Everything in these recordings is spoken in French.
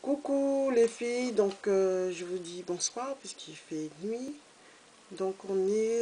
Coucou les filles, donc je vous dis bonsoir puisqu'il fait nuit. Donc on est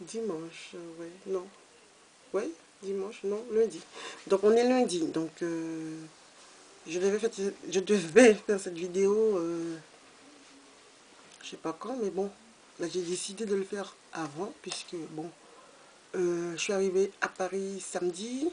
dimanche, ouais, non, ouais, dimanche, non, lundi. Donc on est lundi, donc je devais faire cette vidéo, je sais pas quand, mais bon, là j'ai décidé de le faire avant puisque bon, je suis arrivée à Paris samedi,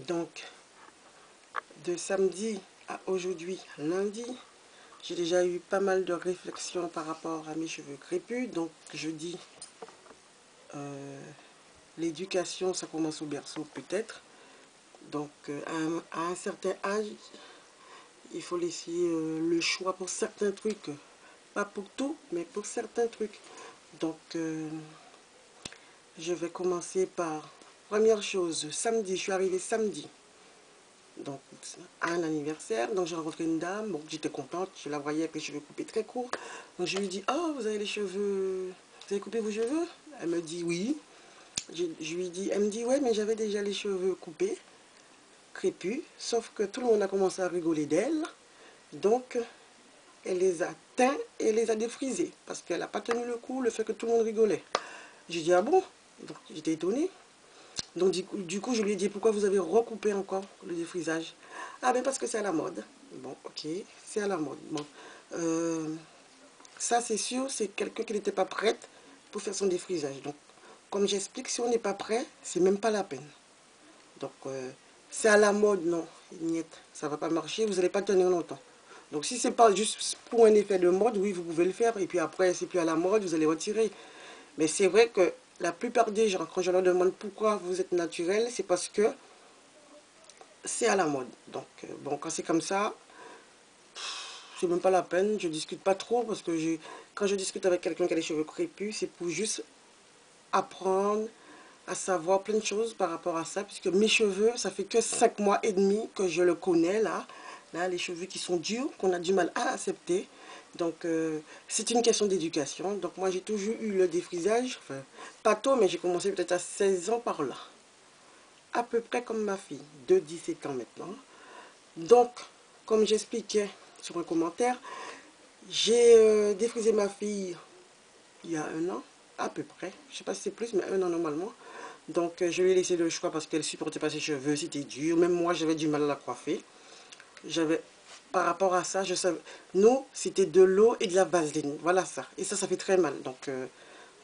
donc de samedi à aujourd'hui lundi. J'ai déjà eu pas mal de réflexions par rapport à mes cheveux crépus. Donc je dis, l'éducation, ça commence au berceau peut-être. Donc à un certain âge, il faut laisser le choix pour certains trucs. Pas pour tout, mais pour certains trucs. Donc je vais commencer par, première chose, samedi, je suis arrivée samedi. Donc à un anniversaire, donc j'ai rencontré une dame, bon, j'étais contente, je la voyais avec les cheveux coupés très courts. Donc je lui dis, oh, vous avez les cheveux, vous avez coupé vos cheveux? Elle me dit oui. Je lui dis, elle me dit, ouais, mais j'avais déjà les cheveux coupés, crépus, sauf que tout le monde a commencé à rigoler d'elle. Donc elle les a teints et les a défrisés, parce qu'elle n'a pas tenu le coup, le fait que tout le monde rigolait. J'ai dit, ah bon? Donc j'étais étonnée. Donc du coup, je lui ai dit, pourquoi vous avez recoupé encore le défrisage? Ah ben parce que c'est à la mode. Bon, ok, c'est à la mode. Bon, euh, ça c'est sûr, c'est quelqu'un qui n'était pas prête pour faire son défrisage. Donc, comme j'explique, si on n'est pas prêt, c'est même pas la peine. Donc, c'est à la mode, non, niet, ça va pas marcher, vous n'allez pas tenir longtemps. Donc, si c'est pas juste pour un effet de mode, oui, vous pouvez le faire. Et puis après, c'est plus à la mode, vous allez retirer. Mais c'est vrai que la plupart des gens, quand je leur demande pourquoi vous êtes naturel, c'est parce que c'est à la mode. Donc, bon, quand c'est comme ça, c'est même pas la peine, je discute pas trop parce que quand je discute avec quelqu'un qui a les cheveux crépus, c'est pour juste apprendre à savoir plein de choses par rapport à ça, puisque mes cheveux, ça fait que 5 mois et demi que je le connais là, les cheveux qui sont durs, qu'on a du mal à accepter. Donc, c'est une question d'éducation. Donc, moi, j'ai toujours eu le défrisage, enfin, pas tôt, mais j'ai commencé peut-être à 16 ans par là. À peu près comme ma fille, de 17 ans maintenant. Donc, comme j'expliquais sur un commentaire, j'ai défrisé ma fille il y a un an, à peu près. Je ne sais pas si c'est plus, mais un an normalement. Donc, je lui ai laissé le choix parce qu'elle supportait pas ses cheveux, c'était dur. Même moi, j'avais du mal à la coiffer. J'avais, par rapport à ça, je savais, nous, c'était de l'eau et de la vaseline. Voilà ça. Et ça fait très mal. Donc,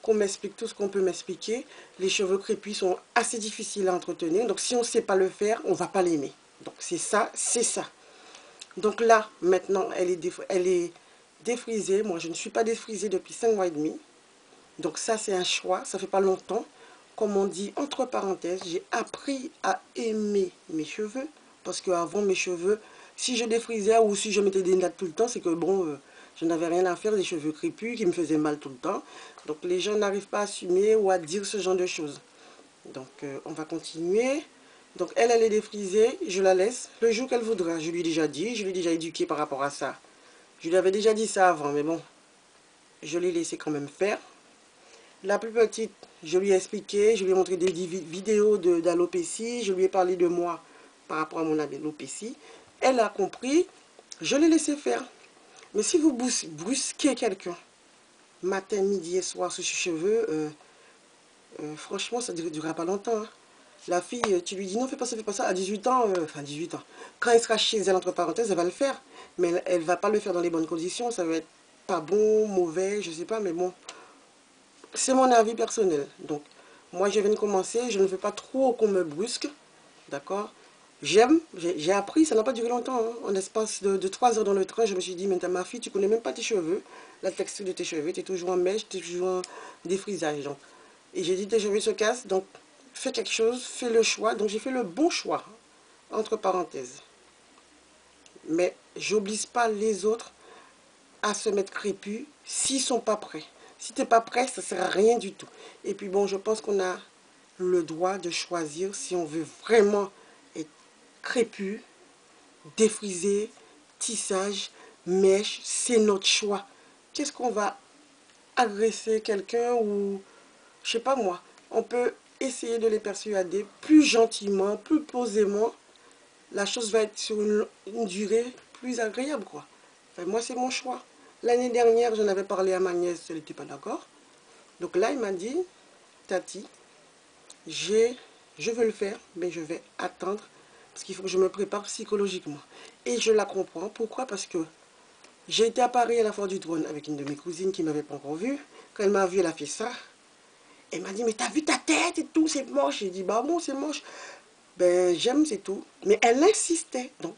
qu'on m'explique tout ce qu'on peut m'expliquer. Les cheveux crépus sont assez difficiles à entretenir. Donc, si on ne sait pas le faire, on ne va pas l'aimer. Donc, c'est ça, c'est ça. Donc là, maintenant, elle est défrisée. Moi, je ne suis pas défrisée depuis 5 mois et demi. Donc ça, c'est un choix. Ça fait pas longtemps. Comme on dit, entre parenthèses, j'ai appris à aimer mes cheveux. Parce qu'avant, mes cheveux, si je défrisais ou si je mettais des nattes tout le temps, c'est que bon, je n'avais rien à faire des cheveux crépus qui me faisaient mal tout le temps. Donc les gens n'arrivent pas à assumer ou à dire ce genre de choses. Donc on va continuer. Donc elle est défrisée, je la laisse le jour qu'elle voudra. Je lui ai déjà dit, je lui ai déjà éduqué par rapport à ça. Je lui avais déjà dit ça avant, mais bon, je l'ai laissé quand même faire. La plus petite, je lui ai expliqué, je lui ai montré des vidéos d'alopécie, je lui ai parlé de moi par rapport à mon alopécie. Elle a compris, je l'ai laissé faire. Mais si vous brusquez quelqu'un, matin, midi et soir sur ses cheveux, franchement, ça ne durera pas longtemps. Hein. La fille, tu lui dis non, fais pas ça, à 18 ans, enfin 18 ans. Quand elle sera chez elle, entre parenthèses, elle va le faire. Mais elle ne va pas le faire dans les bonnes conditions, ça va être pas bon, mauvais, je sais pas, mais bon. C'est mon avis personnel. Donc, moi, je viens de commencer, je ne veux pas trop qu'on me brusque, d'accord? J'ai appris, ça n'a pas duré longtemps. Hein. En espace de 3 heures dans le train, je me suis dit, mais ma fille, tu connais même pas tes cheveux, la texture de tes cheveux, tu es toujours en mèche, tu es toujours en défrisage. Donc. Et j'ai dit, tes cheveux se cassent, donc fais quelque chose, fais le choix. Donc j'ai fait le bon choix, entre parenthèses. Mais j'oblige pas les autres à se mettre crépus s'ils sont pas prêts. Si tu n'es pas prêt, ça ne sert à rien du tout. Et puis bon, je pense qu'on a le droit de choisir si on veut vraiment être crépus, défrisé, tissage, mèche, c'est notre choix. Qu'est-ce qu'on va agresser quelqu'un ou, je sais pas moi, on peut essayer de les persuader plus gentiment, plus posément, la chose va être sur une durée plus agréable, quoi. Enfin, moi, c'est mon choix. L'année dernière, j'en avais parlé à ma nièce, elle n'était pas d'accord. Donc là, il m'a dit, Tati, je veux le faire, mais je vais attendre parce qu'il faut que je me prépare psychologiquement. Et je la comprends. Pourquoi? Parce que j'ai été à Paris à la Foire du Trône avec une de mes cousines qui ne m'avait pas encore vue. Quand elle m'a vue, elle a fait ça. Elle m'a dit, mais t'as vu ta tête et tout, c'est moche. J'ai dit, bah bon, c'est moche. Ben, j'aime, c'est tout. Mais elle insistait. Donc,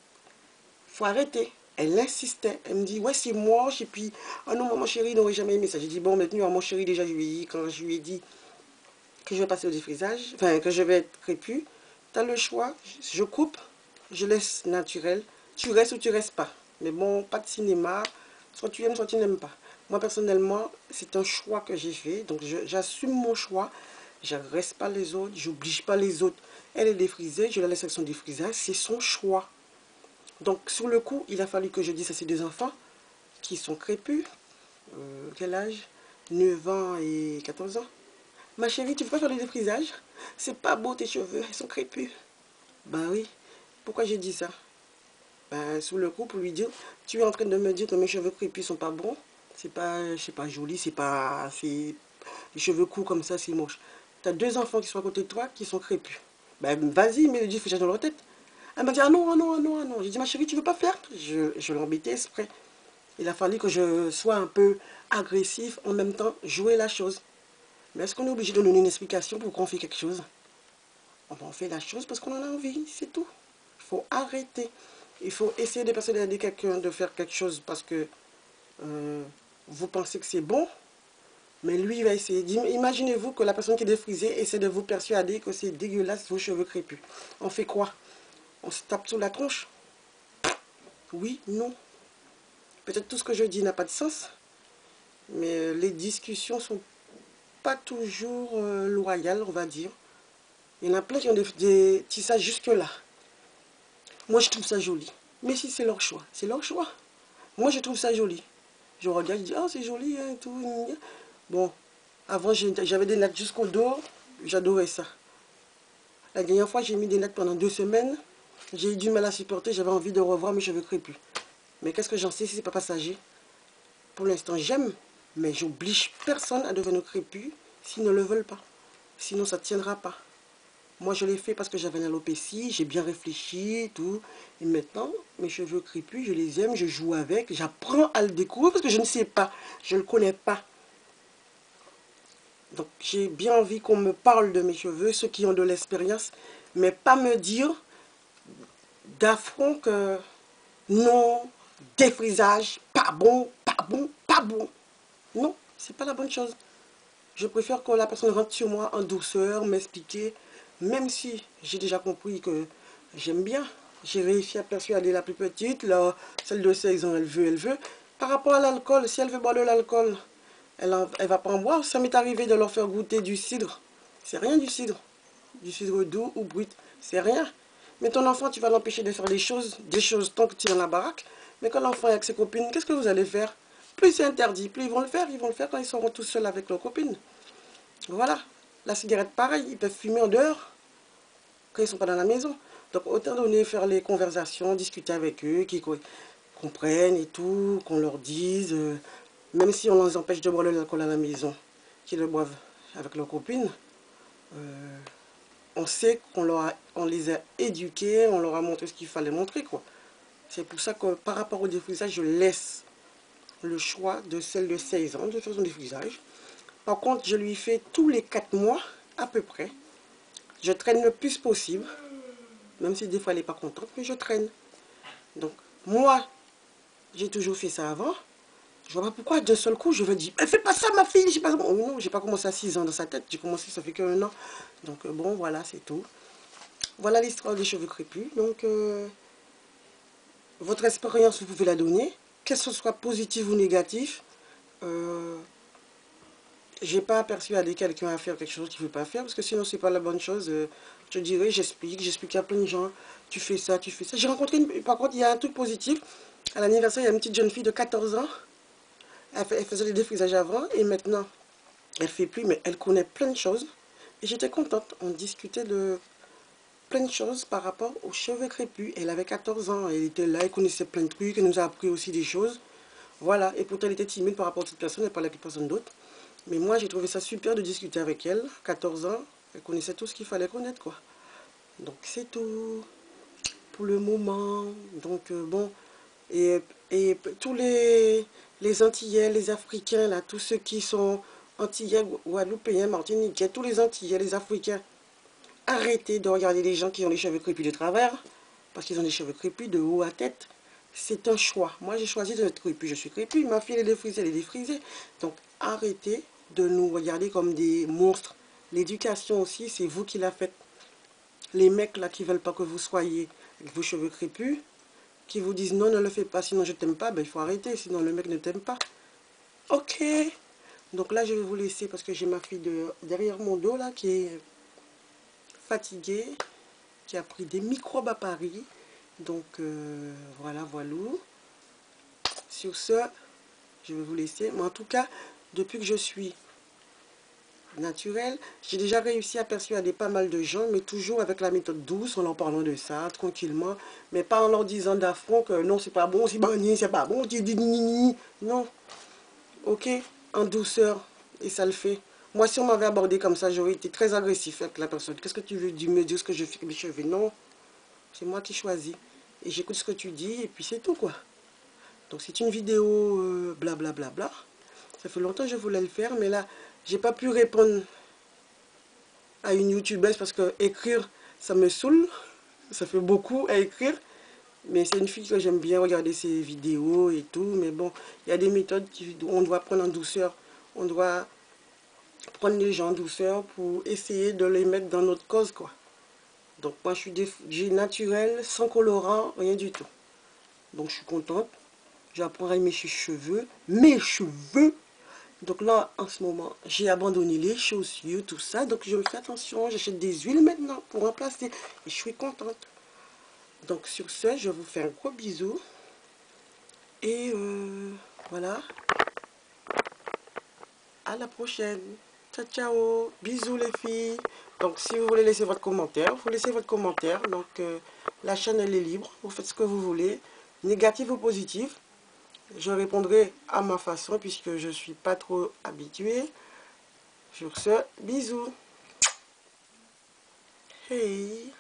faut arrêter. Elle insistait. Elle me dit, ouais, c'est moche. Et puis, oh non, mon chéri, il n'aurait jamais aimé ça. J'ai dit, bon, maintenant, mon chéri, déjà, quand je lui ai dit que je vais passer au défrisage, enfin, que je vais être crépue, tu as le choix. Je coupe, je laisse naturel. Tu restes ou tu restes pas. Mais bon, pas de cinéma. Soit tu aimes, soit tu n'aimes pas. Moi, personnellement, c'est un choix que j'ai fait. Donc, j'assume mon choix. Je ne reste pas les autres. J'oblige pas les autres. Elle est défrisée. Je la laisse avec son défrisage. C'est son choix. Donc, sur le coup, il a fallu que je dise à ces deux enfants qui sont crépus. Quel âge? 9 ans et 14 ans. Ma chérie, tu peux pas faire le défrisage? C'est pas beau tes cheveux, ils sont crépus. Ben oui. Pourquoi j'ai dit ça? Ben, sous le coup, pour lui dire, tu es en train de me dire que mes cheveux crépus sont pas bons. C'est pas joli, c'est pas... Les cheveux courts comme ça, c'est moche. Tu as deux enfants qui sont à côté de toi qui sont crépus. Ben vas-y, mets le défrisage dans leur tête. Elle m'a dit, ah non, ah non, ah non, ah non. J'ai dit, ma chérie, tu veux pas faire? Je l'embêtais exprès. Il a fallu que je sois un peu agressif, en même temps jouer la chose. Mais est-ce qu'on est obligé de donner une explication pour qu'on fait quelque chose? On fait la chose parce qu'on en a envie, c'est tout. Il faut arrêter. Il faut essayer de persuader quelqu'un de faire quelque chose parce que vous pensez que c'est bon, mais lui il va essayer. Imaginez-vous que la personne qui est défrisée essaie de vous persuader que c'est dégueulasse vos cheveux crépus. On fait quoi? On se tape sur la tronche? Oui, non. Peut-être tout ce que je dis n'a pas de sens, mais les discussions sont pas toujours loyales, on va dire. Il y en a plein qui ont des tissages jusque-là. Moi, je trouve ça joli. Mais si c'est leur choix, c'est leur choix. Moi, je trouve ça joli. Je regarde, je dis, oh, c'est joli, hein, tout. Bon, avant, j'avais des nattes jusqu'au dos. J'adorais ça. La dernière fois, j'ai mis des nattes pendant 2 semaines. J'ai eu du mal à supporter. J'avais envie de revoir mes cheveux crépus. Mais qu'est-ce que j'en sais si c'est pas passager? Pour l'instant, j'aime. Mais j'oblige personne à devenir crépus s'ils ne le veulent pas. Sinon, ça ne tiendra pas. Moi, je l'ai fait parce que j'avais une alopécie, j'ai bien réfléchi, tout. Et maintenant, mes cheveux crépus, je les aime, je joue avec, j'apprends à le découvrir parce que je ne sais pas, je ne le connais pas. Donc, j'ai bien envie qu'on me parle de mes cheveux, ceux qui ont de l'expérience, mais pas me dire d'affront que non, défrisage, pas bon, pas bon, pas bon. Non, c'est pas la bonne chose. Je préfère que la personne rentre sur moi en douceur, m'expliquer, même si j'ai déjà compris que j'aime bien. J'ai réussi à persuader la plus petite, là, celle de 16 ans, elle veut, elle veut. Par rapport à l'alcool, si elle veut boire de l'alcool, elle va pas en boire. Ça m'est arrivé de leur faire goûter du cidre. C'est rien du cidre doux ou brut, c'est rien. Mais ton enfant, tu vas l'empêcher de faire des choses tant que tu es dans la baraque. Mais quand l'enfant est avec ses copines, qu'est-ce que vous allez faire? Plus c'est interdit, plus ils vont le faire quand ils seront tous seuls avec leurs copines. Voilà. La cigarette, pareil, ils peuvent fumer en dehors quand ils ne sont pas dans la maison. Donc autant donner, faire les conversations, discuter avec eux, qu'ils comprennent et tout, qu'on leur dise, même si on les empêche de boire de l'alcool à la maison, qu'ils le boivent avec leurs copines, on sait on les a éduqués, on leur a montré ce qu'il fallait montrer, quoi. C'est pour ça que par rapport au défrisage, je laisse le choix de celle de 16 ans de faire son défrisage. Par contre, je lui fais tous les 4 mois, à peu près. Je traîne le plus possible, même si des fois elle n'est pas contente, mais je traîne. Donc, moi, j'ai toujours fait ça avant. Je vois pas pourquoi d'un seul coup je veux dire, fais pas ça ma fille, pas... Oh, non, j'ai pas commencé à 6 ans dans sa tête, j'ai commencé, ça fait qu'un an. Donc bon, voilà, c'est tout. Voilà l'histoire des cheveux crépus. Donc, votre expérience, vous pouvez la donner, que ce soit positif ou négatif. J'ai pas persuadé quelqu'un à faire quelque chose qu'il ne veut pas faire, parce que sinon c'est pas la bonne chose. Je dirais, j'explique à plein de gens, tu fais ça, tu fais ça. J'ai rencontré, par contre, il y a un truc positif. À l'anniversaire, il y a une petite jeune fille de 14 ans. Elle faisait des défrisages avant, et maintenant, elle fait plus, mais elle connaît plein de choses. Et j'étais contente. On discutait de plein de choses par rapport aux cheveux crépus. Elle avait 14 ans, elle était là, elle connaissait plein de trucs, elle nous a appris aussi des choses. Voilà, et pourtant elle était timide par rapport à cette personne, elle parlait avec personne d'autre. Mais moi j'ai trouvé ça super de discuter avec elle, 14 ans, elle connaissait tout ce qu'il fallait connaître quoi. Donc c'est tout pour le moment. Donc bon, et, et tous les Antillais, les Africains, là, tous ceux qui sont Antillais, Guadeloupéens, Martiniquais, tous les Antillais, les Africains, arrêtez de regarder les gens qui ont les cheveux crépus de travers, parce qu'ils ont des cheveux crépus de haut à tête. C'est un choix. Moi, j'ai choisi d'être crépue. Je suis crépue. Ma fille, elle est défrisée, elle est défrisée. Donc, arrêtez de nous regarder comme des monstres. L'éducation aussi, c'est vous qui la faites. Les mecs là qui veulent pas que vous soyez avec vos cheveux crépus, qui vous disent non, ne le fais pas, sinon je t'aime pas, ben il faut arrêter, sinon le mec ne t'aime pas. Ok. Donc là, je vais vous laisser parce que j'ai ma fille derrière mon dos là qui est fatiguée, qui a pris des microbes à Paris. Donc voilà, voilà. Sur ce, je vais vous laisser. Mais en tout cas, depuis que je suis naturelle, j'ai déjà réussi à persuader pas mal de gens, mais toujours avec la méthode douce, en leur parlant de ça, tranquillement, mais pas en leur disant d'affront que non, c'est pas bon, c'est banni, c'est pas bon, non, ok, en douceur, et ça le fait. Moi, si on m'avait abordé comme ça, j'aurais été très agressif avec la personne. Qu'est-ce que tu veux me dire ce que je fais avec mes cheveux? Non, c'est moi qui choisis. Et j'écoute ce que tu dis, et puis c'est tout, quoi. Donc c'est une vidéo blablabla. Bla, bla, bla. Ça fait longtemps que je voulais le faire, mais là, j'ai pas pu répondre à une youtubeuse parce que écrire, ça me saoule. Ça fait beaucoup à écrire. Mais c'est une fille que j'aime bien regarder ses vidéos et tout. Mais bon, il y a des méthodes on doit prendre en douceur. On doit prendre les gens en douceur pour essayer de les mettre dans notre cause, quoi. Donc moi, je suis naturelle, sans colorant, rien du tout. Donc je suis contente. J'apprends à aimer mes cheveux. Mes cheveux. Donc là, en ce moment, j'ai abandonné les chaussures, tout ça. Donc je me fais attention. J'achète des huiles maintenant pour remplacer. Et je suis contente. Donc sur ce, je vous fais un gros bisou. Et voilà. À la prochaine. Ciao, ciao. Bisous les filles. Donc si vous voulez laisser votre commentaire, vous laissez votre commentaire. Donc la chaîne, elle est libre. Vous faites ce que vous voulez. Négatif ou positif. Je répondrai à ma façon puisque je ne suis pas trop habituée. Sur ce, bisous. Hey.